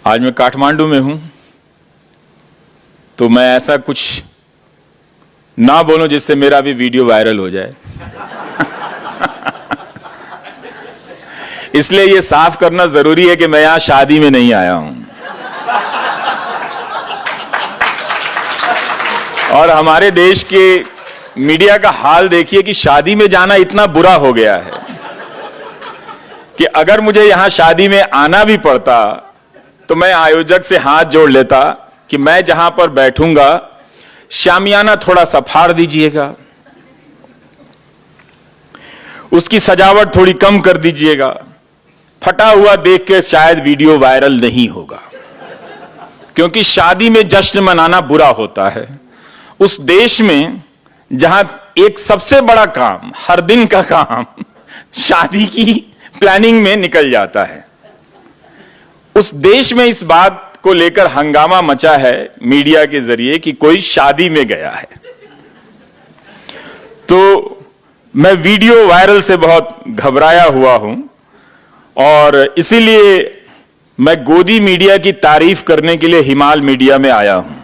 आज मैं काठमांडू में हूं, तो मैं ऐसा कुछ ना बोलूं जिससे मेरा भी वीडियो वायरल हो जाए। इसलिए यह साफ करना जरूरी है कि मैं यहां शादी में नहीं आया हूं। और हमारे देश के मीडिया का हाल देखिए कि शादी में जाना इतना बुरा हो गया है कि अगर मुझे यहां शादी में आना भी पड़ता तो मैं आयोजक से हाथ जोड़ लेता कि मैं जहां पर बैठूंगा शामियाना थोड़ा सा फाड़ दीजिएगा, उसकी सजावट थोड़ी कम कर दीजिएगा। फटा हुआ देख के शायद वीडियो वायरल नहीं होगा, क्योंकि शादी में जश्न मनाना बुरा होता है। उस देश में जहां एक सबसे बड़ा काम, हर दिन का काम शादी की प्लानिंग में निकल जाता है, उस देश में इस बात को लेकर हंगामा मचा है मीडिया के जरिए कि कोई शादी में गया है। तो मैं वीडियो वायरल से बहुत घबराया हुआ हूं और इसीलिए मैं गोदी मीडिया की तारीफ करने के लिए हिमाल मीडिया में आया हूं।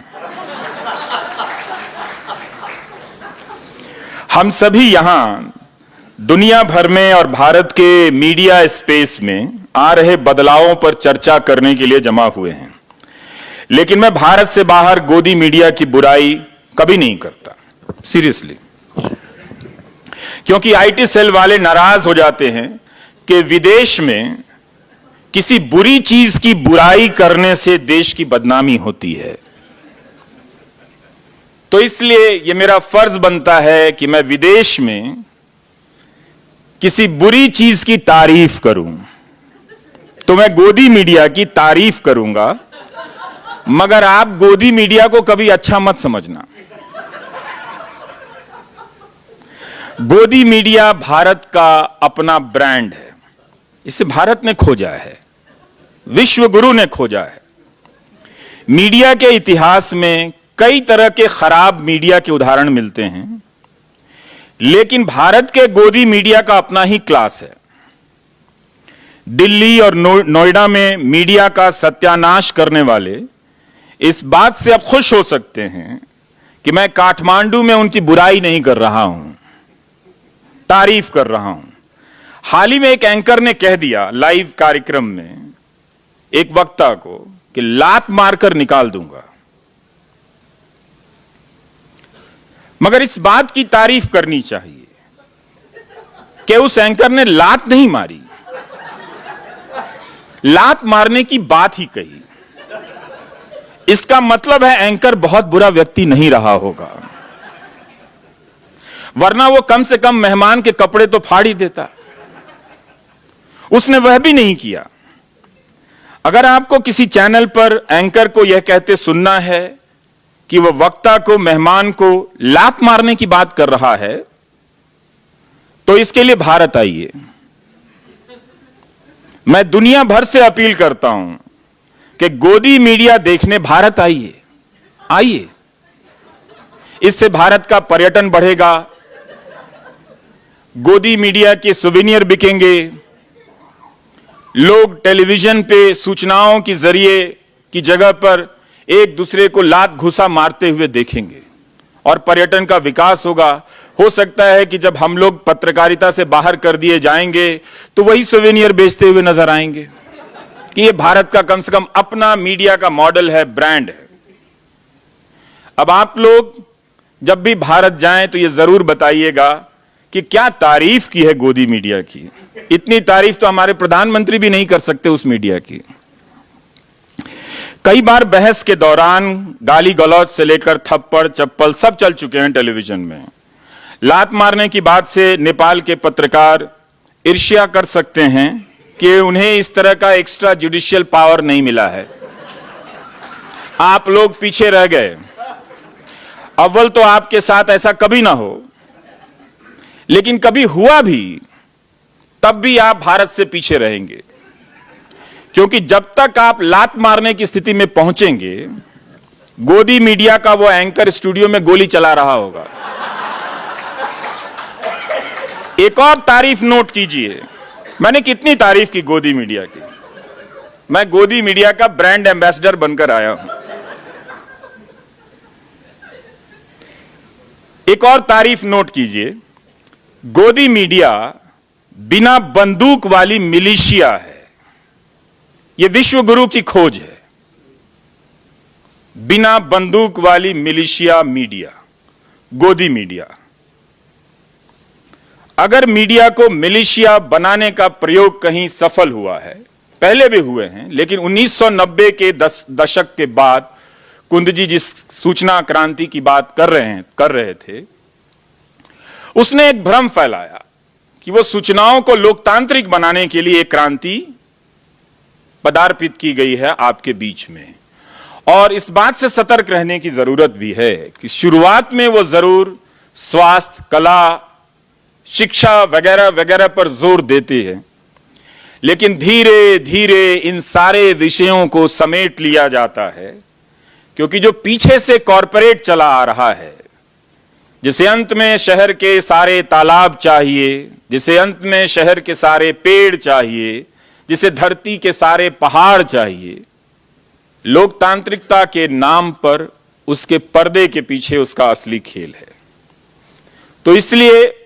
हम सभी यहां दुनिया भर में और भारत के मीडिया स्पेस में आ रहे बदलावों पर चर्चा करने के लिए जमा हुए हैं, लेकिन मैं भारत से बाहर गोदी मीडिया की बुराई कभी नहीं करता, सीरियसली। क्योंकि आईटी सेल वाले नाराज हो जाते हैं कि विदेश में किसी बुरी चीज की बुराई करने से देश की बदनामी होती है। तो इसलिए यह मेरा फर्ज बनता है कि मैं विदेश में किसी बुरी चीज की तारीफ करूं, तो मैं गोदी मीडिया की तारीफ करूंगा, मगर आप गोदी मीडिया को कभी अच्छा मत समझना। गोदी मीडिया भारत का अपना ब्रांड है, इसे भारत ने खोजा है, विश्व गुरु ने खोजा है। मीडिया के इतिहास में कई तरह के खराब मीडिया के उदाहरण मिलते हैं, लेकिन भारत के गोदी मीडिया का अपना ही क्लास है। दिल्ली और नोएडा में मीडिया का सत्यानाश करने वाले इस बात से अब खुश हो सकते हैं कि मैं काठमांडू में उनकी बुराई नहीं कर रहा हूं, तारीफ कर रहा हूं। हाल ही में एक एंकर ने कह दिया लाइव कार्यक्रम में एक वक्ता को कि लात मारकर निकाल दूंगा, मगर इस बात की तारीफ करनी चाहिए कि उस एंकर ने लात नहीं मारी, लात मारने की बात ही कही। इसका मतलब है एंकर बहुत बुरा व्यक्ति नहीं रहा होगा, वरना वो कम से कम मेहमान के कपड़े तो फाड़ ही देता। उसने वह भी नहीं किया। अगर आपको किसी चैनल पर एंकर को यह कहते सुनना है कि वह वक्ता को, मेहमान को लात मारने की बात कर रहा है, तो इसके लिए भारत आइए। मैं दुनिया भर से अपील करता हूं कि गोदी मीडिया देखने भारत आइए, आइए। इससे भारत का पर्यटन बढ़ेगा, गोदी मीडिया के सुवेनियर बिकेंगे, लोग टेलीविजन पे सूचनाओं के जरिए की जगह पर एक दूसरे को लात घुसा मारते हुए देखेंगे और पर्यटन का विकास होगा। हो सकता है कि जब हम लोग पत्रकारिता से बाहर कर दिए जाएंगे तो वही सुवेनियर बेचते हुए नजर आएंगे कि ये भारत का कम से कम अपना मीडिया का मॉडल है, ब्रांड है। अब आप लोग जब भी भारत जाएं तो ये जरूर बताइएगा कि क्या तारीफ की है गोदी मीडिया की। इतनी तारीफ तो हमारे प्रधानमंत्री भी नहीं कर सकते उस मीडिया की। कई बार बहस के दौरान गाली गलौज से लेकर थप्पड़ चप्पल सब चल चुके हैं टेलीविजन में। लात मारने की बात से नेपाल के पत्रकार ईर्ष्या कर सकते हैं कि उन्हें इस तरह का एक्स्ट्रा जुडिशियल पावर नहीं मिला है। आप लोग पीछे रह गए। अव्वल तो आपके साथ ऐसा कभी ना हो, लेकिन कभी हुआ भी तब भी आप भारत से पीछे रहेंगे, क्योंकि जब तक आप लात मारने की स्थिति में पहुंचेंगे, गोदी मीडिया का वो एंकर स्टूडियो में गोली चला रहा होगा। एक और तारीफ नोट कीजिए, मैंने कितनी तारीफ की गोदी मीडिया की। मैं गोदी मीडिया का ब्रांड एम्बेसडर बनकर आया हूं। एक और तारीफ नोट कीजिए, गोदी मीडिया बिना बंदूक वाली मिलिशिया है। यह विश्व गुरु की खोज है। बिना बंदूक वाली मिलिशिया मीडिया, गोदी मीडिया। अगर मीडिया को मिलिशिया बनाने का प्रयोग कहीं सफल हुआ है, पहले भी हुए हैं, लेकिन 1990 के दशक के बाद कुंद जी जिस सूचना क्रांति की बात कर रहे थे, उसने एक भ्रम फैलाया कि वो सूचनाओं को लोकतांत्रिक बनाने के लिए एक क्रांति पदार्पित की गई है आपके बीच में। और इस बात से सतर्क रहने की जरूरत भी है कि शुरुआत में वो जरूर स्वास्थ्य, कला, शिक्षा वगैरह वगैरह पर जोर देते हैं, लेकिन धीरे धीरे इन सारे विषयों को समेट लिया जाता है, क्योंकि जो पीछे से कॉरपोरेट चला आ रहा है, जिसे अंत में शहर के सारे तालाब चाहिए, जिसे अंत में शहर के सारे पेड़ चाहिए, जिसे धरती के सारे पहाड़ चाहिए, लोकतांत्रिकता के नाम पर उसके पर्दे के पीछे उसका असली खेल है। तो इसलिए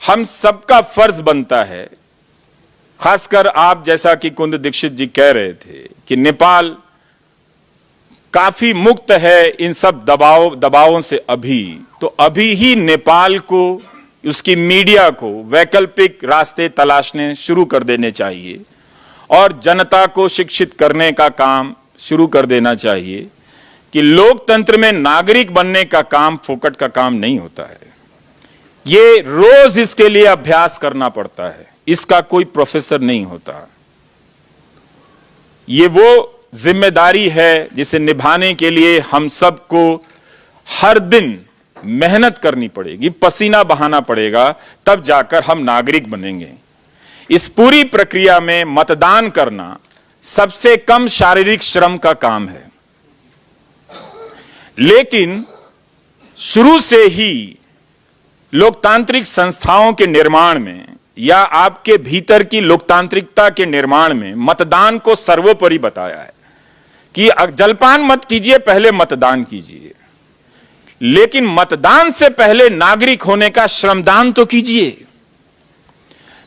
हम सबका फर्ज बनता है, खासकर आप जैसा कि कुंद दीक्षित जी कह रहे थे कि नेपाल काफी मुक्त है इन सब दबावों से अभी, तो अभी ही नेपाल को, उसकी मीडिया को वैकल्पिक रास्ते तलाशने शुरू कर देने चाहिए और जनता को शिक्षित करने का काम शुरू कर देना चाहिए कि लोकतंत्र में नागरिक बनने का काम फोकट का काम नहीं होता है। ये रोज इसके लिए अभ्यास करना पड़ता है, इसका कोई प्रोफेसर नहीं होता। ये वो जिम्मेदारी है जिसे निभाने के लिए हम सबको हर दिन मेहनत करनी पड़ेगी, पसीना बहाना पड़ेगा, तब जाकर हम नागरिक बनेंगे। इस पूरी प्रक्रिया में मतदान करना सबसे कम शारीरिक श्रम का काम है, लेकिन शुरू से ही लोकतांत्रिक संस्थाओं के निर्माण में या आपके भीतर की लोकतांत्रिकता के निर्माण में मतदान को सर्वोपरि बताया है कि जलपान मत कीजिए, पहले मतदान कीजिए, लेकिन मतदान से पहले नागरिक होने का श्रमदान तो कीजिए।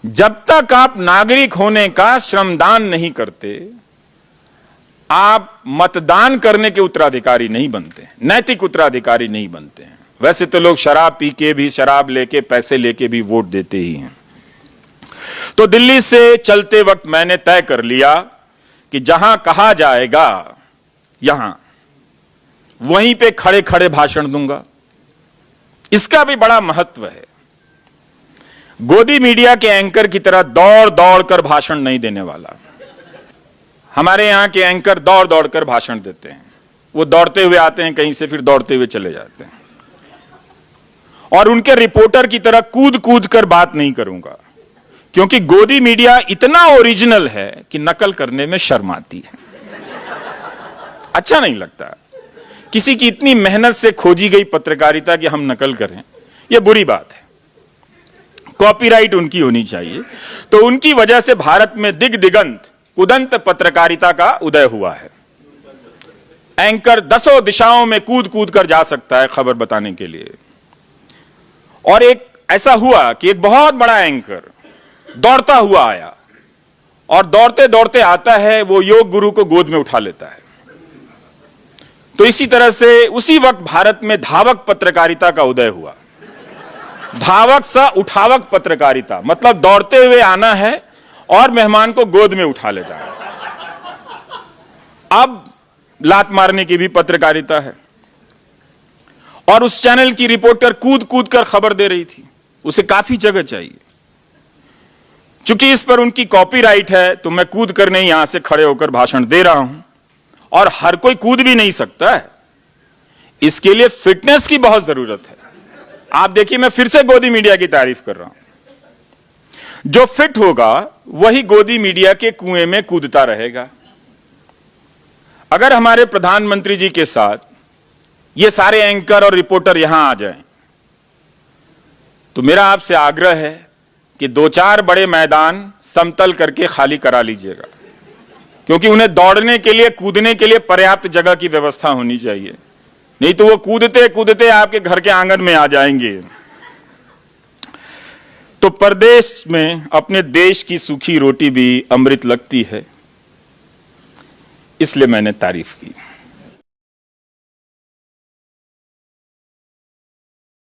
जब तक आप नागरिक होने का श्रमदान नहीं करते, आप मतदान करने के उत्तराधिकारी नहीं बनते, नैतिक उत्तराधिकारी नहीं बनते हैं। वैसे तो लोग शराब पी के भी, शराब लेके, पैसे लेके भी वोट देते ही हैं। तो दिल्ली से चलते वक्त मैंने तय कर लिया कि जहां कहा जाएगा यहां वहीं पे खड़े खड़े भाषण दूंगा। इसका भी बड़ा महत्व है। गोदी मीडिया के एंकर की तरह दौड़ दौड़ कर भाषण नहीं देने वाला। हमारे यहां के एंकर दौड़ दौड़ कर भाषण देते हैं। वो दौड़ते हुए आते हैं कहीं से, फिर दौड़ते हुए चले जाते हैं। और उनके रिपोर्टर की तरह कूद कूद कर बात नहीं करूंगा, क्योंकि गोदी मीडिया इतना ओरिजिनल है कि नकल करने में शर्म आती है, अच्छा नहीं लगता। किसी की इतनी मेहनत से खोजी गई पत्रकारिता की हम नकल करें, यह बुरी बात है। कॉपीराइट उनकी होनी चाहिए। तो उनकी वजह से भारत में दिग्दिगंत कुदंत पत्रकारिता का उदय हुआ है। एंकर दसों दिशाओं में कूद कूद कर जा सकता है खबर बताने के लिए। और एक ऐसा हुआ कि एक बहुत बड़ा एंकर दौड़ता हुआ आया, और दौड़ते दौड़ते आता है, वो योग गुरु को गोद में उठा लेता है। तो इसी तरह से उसी वक्त भारत में धावक पत्रकारिता का उदय हुआ। धावक सा उठावक पत्रकारिता, मतलब दौड़ते हुए आना है और मेहमान को गोद में उठा लेता है। अब लात मारने की भी पत्रकारिता है। और उस चैनल की रिपोर्टर कूद कूद कर खबर दे रही थी, उसे काफी जगह चाहिए। चूंकि इस पर उनकी कॉपीराइट है, तो मैं कूद कर नहीं, यहां से खड़े होकर भाषण दे रहा हूं। और हर कोई कूद भी नहीं सकता है, इसके लिए फिटनेस की बहुत जरूरत है। आप देखिए, मैं फिर से गोदी मीडिया की तारीफ कर रहा हूं। जो फिट होगा वही गोदी मीडिया के कुएं में कूदता रहेगा। अगर हमारे प्रधानमंत्री जी के साथ ये सारे एंकर और रिपोर्टर यहां आ जाएं, तो मेरा आपसे आग्रह है कि 2-4 बड़े मैदान समतल करके खाली करा लीजिएगा। क्योंकि उन्हें दौड़ने के लिए, कूदने के लिए पर्याप्त जगह की व्यवस्था होनी चाहिए, नहीं तो वो कूदते कूदते आपके घर के आंगन में आ जाएंगे। तो परदेश में अपने देश की सूखी रोटी भी अमृत लगती है, इसलिए मैंने तारीफ की।